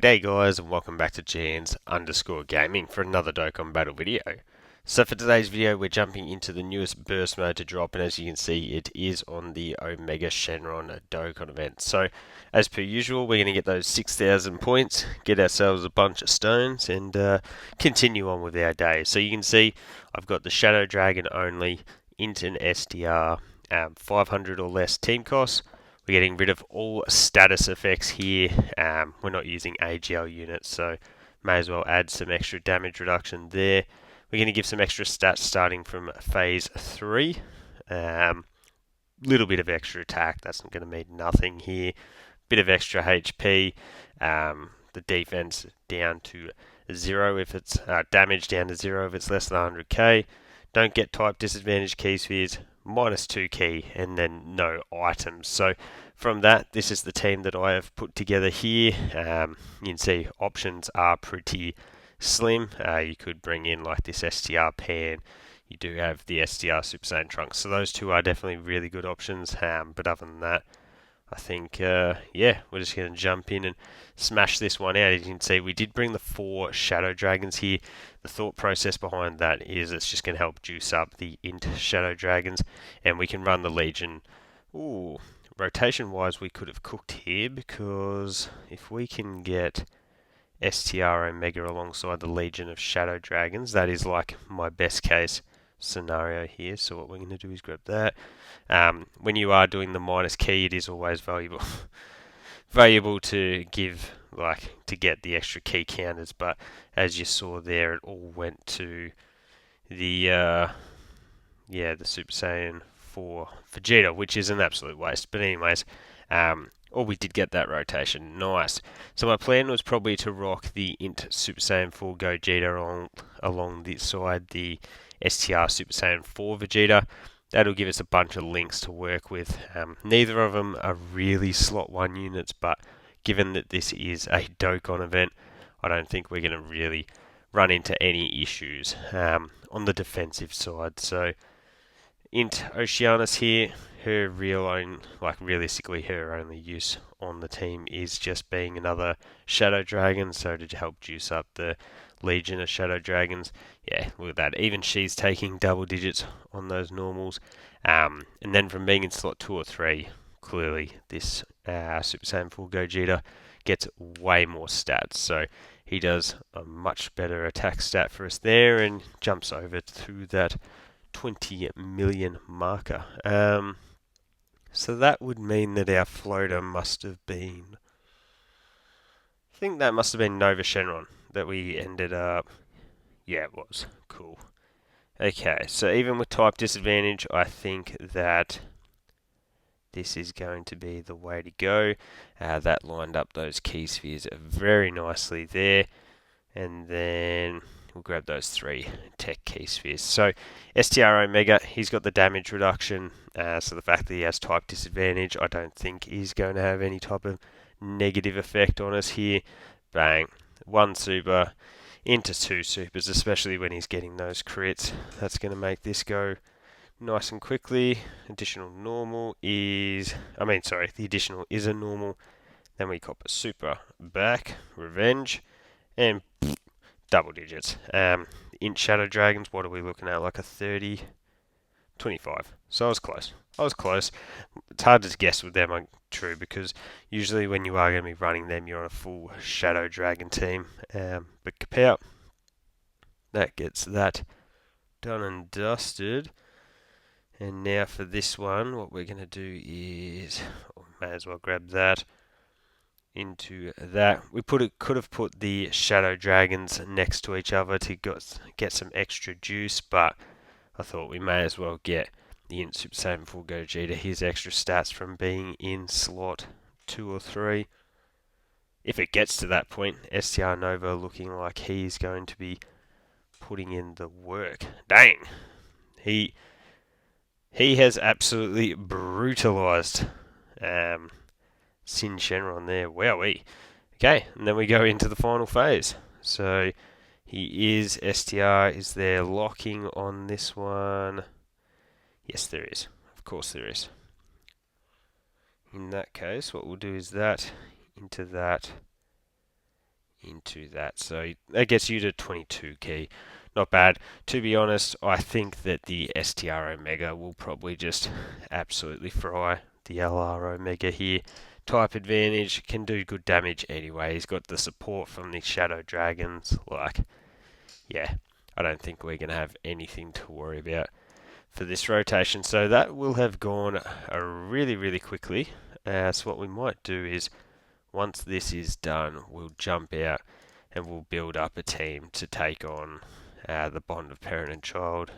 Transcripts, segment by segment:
G'day guys and welcome back to GNs_gaming for another Dokkan battle video. So for today's video we're jumping into the newest burst mode to drop, and as you can see it is on the OMEGGA Shenron Dokkan event. So as per usual we're going to get those 6,000 points, get ourselves a bunch of stones and continue on with our day. So you can see I've got the Shadow Dragon only, int and SDR, 500 or less team costs. We're getting rid of all status effects here. We're not using AGL units, so may as well add some extra damage reduction there. We're going to give some extra stats starting from phase 3. Little bit of extra attack, that's not going to mean nothing here. Bit of extra HP. The defense down to 0 if it's damage down to 0 if it's less than 100k. Don't get type disadvantage key spheres. -2 key and then no items. So from that, this is the team that I have put together here. You can see options are pretty slim. You could bring in like this STR pan. You do have the STR Super Saiyan Trunks. So those two are definitely really good options. But other than that, I think, yeah, we're just going to jump in and smash this one out. As you can see, we did bring the 4 Shadow Dragons here. The thought process behind that is it's just going to help juice up the int Shadow Dragons, and we can run the Legion. Ooh, rotation-wise, we could have cooked here, because if we can get STR Omega alongside the Legion of Shadow Dragons, that is like my best case scenario here. So what we're going to do is grab that. When you are doing the minus key, it is always valuable valuable to give, like, to get the extra key counters, but as you saw there, it all went to the the Super Saiyan 4 Vegeta, which is an absolute waste. But anyways, we did get that rotation. Nice. So my plan was probably to rock the int Super Saiyan 4 Gogeta along the side, the STR Super Saiyan 4 Vegeta. That'll give us a bunch of links to work with. Neither of them are really slot 1 units, but given that this is a Dokkan event, I don't think we're going to really run into any issues on the defensive side. So int Oceanus here, realistically her only use on the team is just being another Shadow Dragon, so to help juice up the Legion of Shadow Dragons. Yeah, look at that, even she's taking double digits on those normals. And then from being in slot 2 or 3, clearly this Super Saiyan 4 Gogeta gets way more stats, so he does a much better attack stat for us there and jumps over to that 20 million marker. So that would mean that our floater must have been, I think that must have been Nova Shenron that we ended up. Yeah, it was. Cool. Okay, so even with type disadvantage, I think that this is going to be the way to go. That lined up those key spheres very nicely there. And then we'll grab those 3 tech key spheres. So STR Omega, he's got the damage reduction. So the fact that he has type disadvantage, I don't think is going to have any type of negative effect on us here. Bang. 1 super into 2 supers, especially when he's getting those crits. That's going to make this go nice and quickly. Additional normal is, the additional is a normal. Then we cop a super back, revenge, and double digits. Int Shadow Dragons, what are we looking at? Like a 30, 25. So I was close. It's hard to guess with them, true, because usually when you are going to be running them, you're on a full Shadow Dragon team. But kapow, that gets that done and dusted. And now for this one, what we're going to do is, may as well grab that into that. We could have put the Shadow Dragons next to each other to get some extra juice, but I thought we may as well get the int Super Saiyan 4 Gogeta his extra stats from being in slot 2 or 3. If it gets to that point, STR Nova looking like he's going to be putting in the work. Dang! He has absolutely brutalized Sin Shenron there. Wowee. Okay, and then we go into the final phase. So he is, STR is there locking on this one? Yes, there is. Of course there is. In that case, what we'll do is that into that to that. So that gets you to 22 key. Not bad. To be honest, I think that the STR Omega will probably just absolutely fry the LR Omega here. Type advantage, can do good damage anyway. He's got the support from the Shadow Dragons. Like, yeah, I don't think we're going to have anything to worry about for this rotation. So that will have gone really, really quickly. So what we might do is, once this is done, we'll jump out and we'll build up a team to take on the Bond of Parent and Child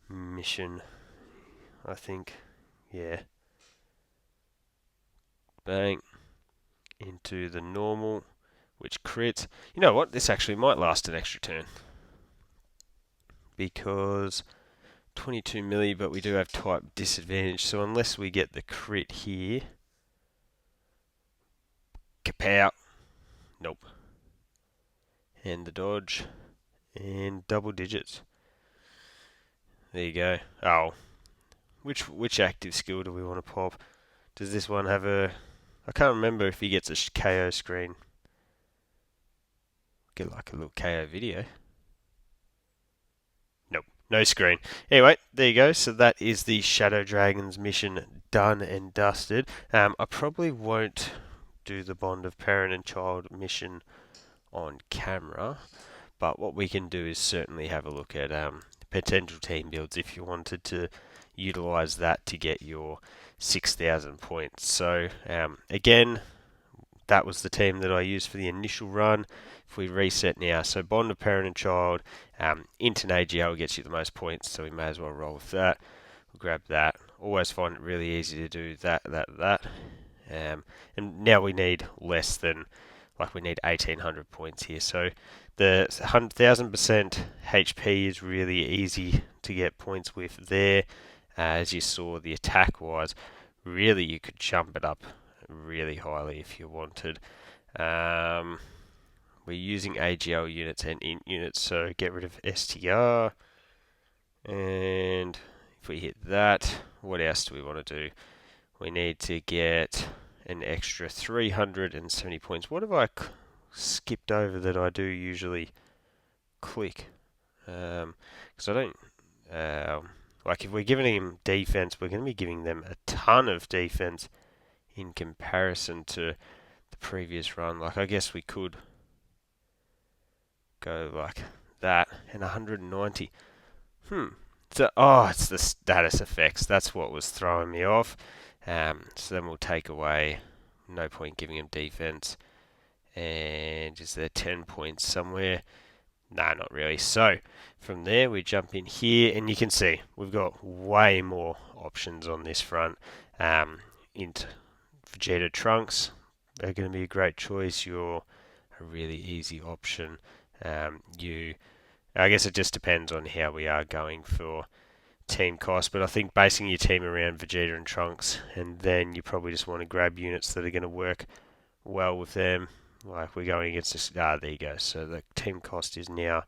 mission, I think. Yeah. Bang. Into the normal, which crits. You know what? This actually might last an extra turn. Because 22 milli, but we do have type disadvantage. So unless we get the crit here. Kapow. Nope. And the dodge. And double digits. There you go. Oh. Which active skill do we want to pop? Does this one have a... I can't remember if he gets a KO screen. Get like a little KO video. Nope, no screen. Anyway, there you go. So that is the Shadow Dragons mission done and dusted. I probably won't do the Bond of Parent and Child mission on camera, but what we can do is certainly have a look at potential team builds if you wanted to utilize that to get your 6,000 points. So again, that was the team that I used for the initial run. If we reset now, so Bond of Parent and Child, into an AGL gets you the most points, so we may as well roll with that. We'll grab that. Always find it really easy to do that. And now we need less than, like we need 1,800 points here. So the 1,000% HP is really easy to get points with there. As you saw, the attack-wise, really you could jump it up really highly if you wanted. We're using AGL units and int units, so get rid of STR. And if we hit that, what else do we want to do? We need to get an extra 370 points. What have I skipped over that I do usually click? Because I don't... like if we're giving them defense, we're going to be giving them a ton of defense in comparison to the previous run. Like I guess we could go like that and 190. So, it's the status effects. That's what was throwing me off. So then we'll take away. No point giving him defense. And is there 10 points somewhere? No, not really. So from there we jump in here and you can see we've got way more options on this front. Into Vegeta Trunks, they're going to be a great choice. You're a really easy option. I guess it just depends on how we are going for team cost, but I think basing your team around Vegeta and Trunks, and then you probably just want to grab units that are going to work well with them. Like we're going against this. There you go. So the team cost is now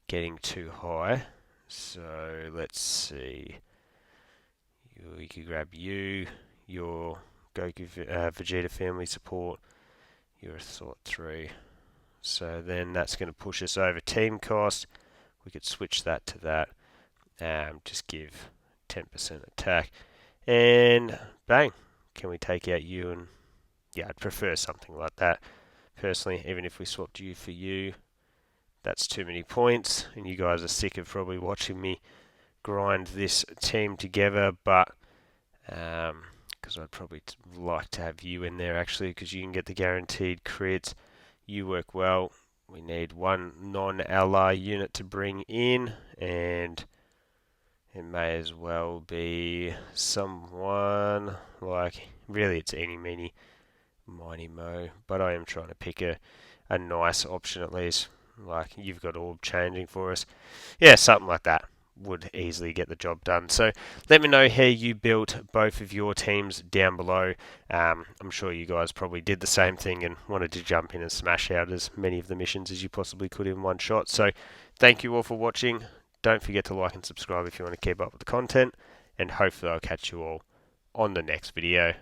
getting too high. So let's see. We could grab you, your Goku Vegeta family support, your Thought 3. So then that's going to push us over team cost. We could switch that to that. Just give 10% attack. And bang. Can we take out you? And yeah, I'd prefer something like that. Personally, even if we swapped you for you, that's too many points. And you guys are sick of probably watching me grind this team together. But because I'd probably like to have you in there actually, because you can get the guaranteed crits. You work well. We need one non-ally unit to bring in, and it may as well be someone like, really it's any meeny miny mo, but I am trying to pick a nice option at least. Like you've got orb changing for us. Yeah, something like that would easily get the job done. So let me know how you built both of your teams down below. I'm sure you guys probably did the same thing and wanted to jump in and smash out as many of the missions as you possibly could in one shot. So thank you all for watching. Don't forget to like and subscribe if you want to keep up with the content, and hopefully I'll catch you all on the next video.